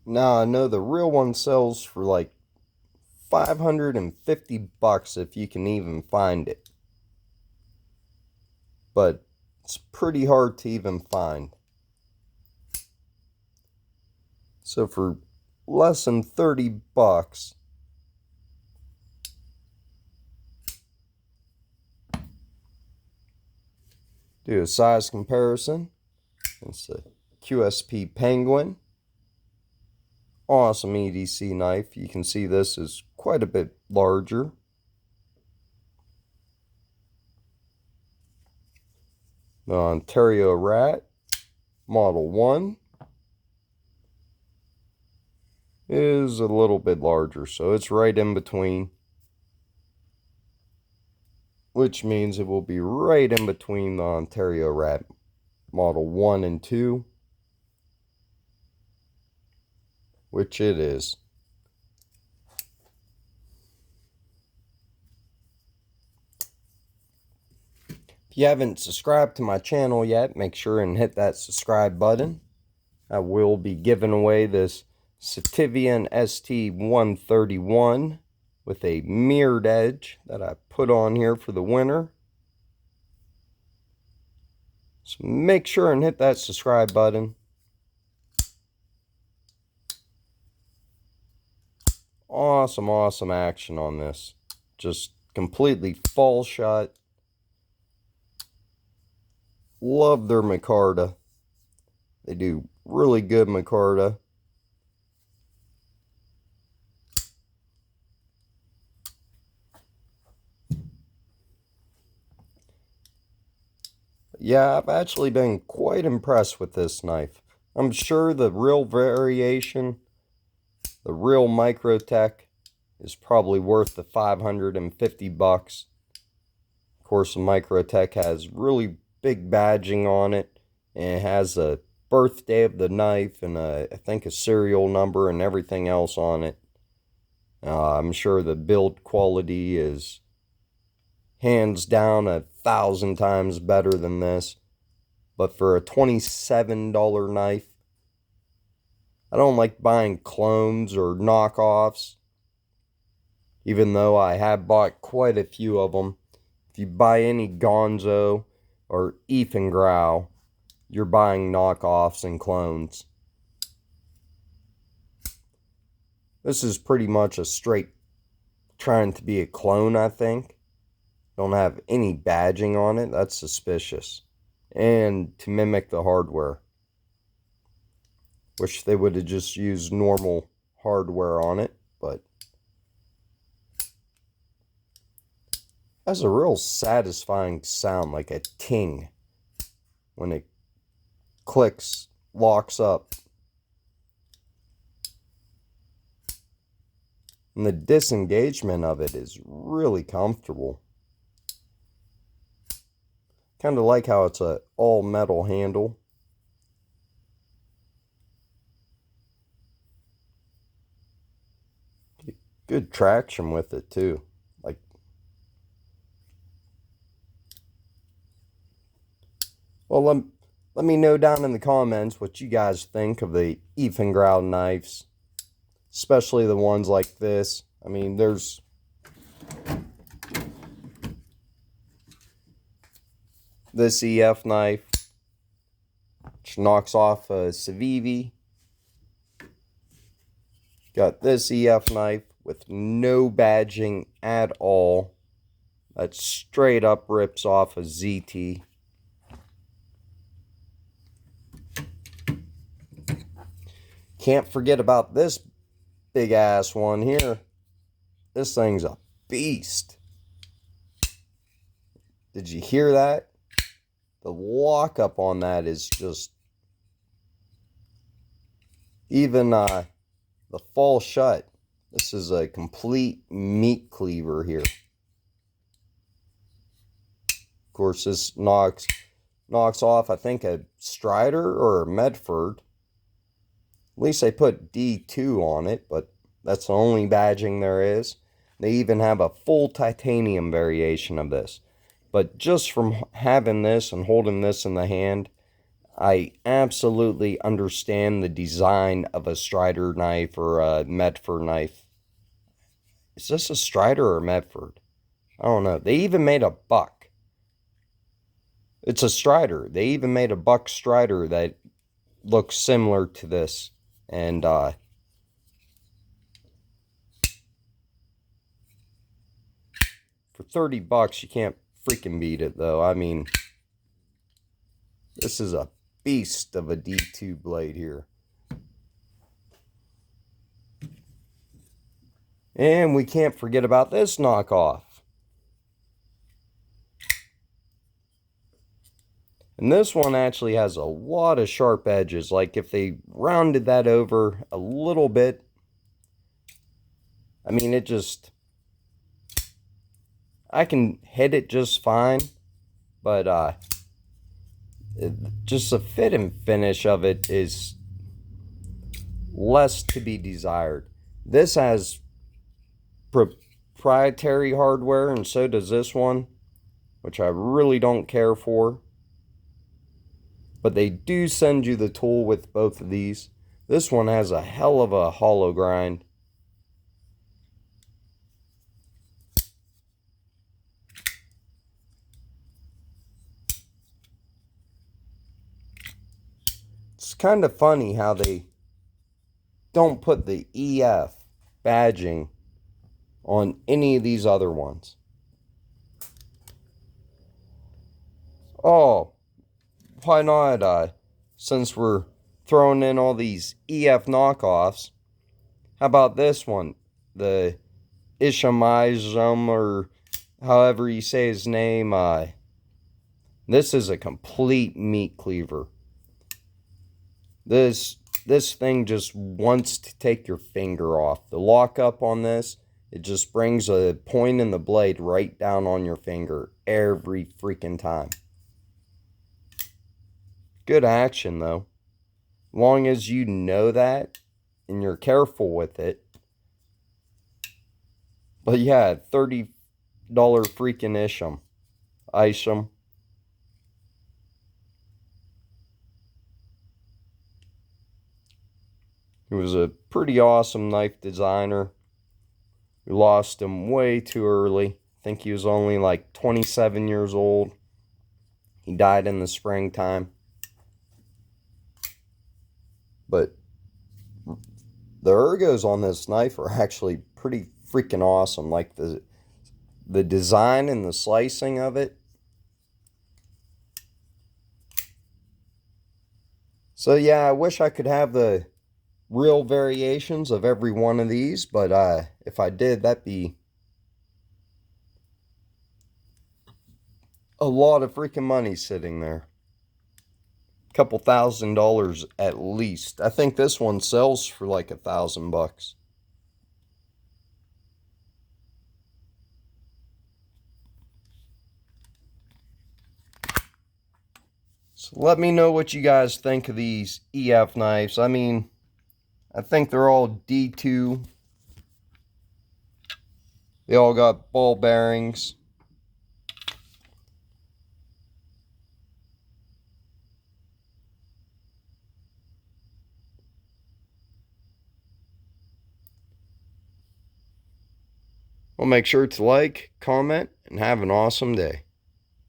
Now I know the real one sells for like $550 if you can even find it. But it's pretty hard to even find. So for less than $30, do a size comparison. It's a QSP Penguin. Awesome EDC knife. You can see this is quite a bit larger. The Ontario Rat Model 1 is a little bit larger, so it's right in between, which means it will be right in between the Ontario Rat Model 1 and 2, which it is. If you haven't subscribed to my channel yet, make sure and hit that subscribe button. I will be giving away this Sativian ST131 with a mirrored edge that I put on here for the winner. So make sure and hit that subscribe button. Awesome action on this. Just completely fall shut. Love their micarta. They do really good micarta. Yeah, I've actually been quite impressed with this knife. I'm sure the real variation, the real Microtech, is probably worth the $550. Of course, the Microtech has really big badging on it, and it has a birthday of the knife and I think a serial number and everything else on it. I'm sure the build quality is hands down 1,000 times better than this. But for a $27 knife, I don't like buying clones or knockoffs, even though I have bought quite a few of them. If you buy any Gonzo or Eafengrow, you're buying knockoffs and clones. This is pretty much a straight trying to be a clone, I think. Don't have any badging on it. That's suspicious. And to mimic the hardware. Wish they would have just used normal hardware on it, but has a real satisfying sound, like a ting when it clicks, locks up. And the disengagement of it is really comfortable. Kind of like how it's a all metal handle. Good traction with it too. Like, well, let me know down in the comments what you guys think of the Eafengrow knives, especially the ones like this. I mean, there's this EF knife, which knocks off a Civivi. Got this EF knife with no badging at all. That straight up rips off a ZT. Can't forget about this big ass one here. This thing's a beast. Did you hear that? The lockup on that is just, even the fall shut. This is a complete meat cleaver here. Of course, this knocks off, I think, a Strider or a Medford. At least they put D2 on it, but that's the only badging there is. They even have a full titanium variation of this. But just from having this and holding this in the hand, I absolutely understand the design of a Strider knife or a Medford knife. Is this a Strider or Medford? I don't know. They even made a buck. It's a Strider. They even made a buck Strider that looks similar to this. And for 30 bucks, you can't freaking beat it, though. I mean, this is a beast of a D2 blade here. And we can't forget about this knockoff. And this one actually has a lot of sharp edges. Like if they rounded that over a little bit, I mean, it just, I can hit it just fine, but just the fit and finish of it is less to be desired. This has proprietary hardware, and so does this one, which I really don't care for. But they do send you the tool with both of these. This one has a hell of a hollow grind. It's kind of funny how they don't put the EF badging on any of these other ones. Oh, why not? Since we're throwing in all these EF knockoffs, how about this one? The Ishamizum, or however you say his name. This is a complete meat cleaver. This thing just wants to take your finger off. The lockup on this, it just brings a point in the blade right down on your finger every freaking time. Good action though. Long as you know that and you're careful with it. But yeah, $30 freaking Isham. Isham. He was a pretty awesome knife designer. We lost him way too early. I think he was only like 27 years old. He died in the springtime. But the ergos on this knife are actually pretty freaking awesome. Like the design and the slicing of it. So yeah, I wish I could have the real variations of every one of these, but if I did, that'd be a lot of freaking money sitting there. A couple $1,000 at least. I think this one sells for like $1,000. So let me know what you guys think of these EF knives. I mean, I think they're all D2. They all got ball bearings. Well, make sure to like, comment, and have an awesome day.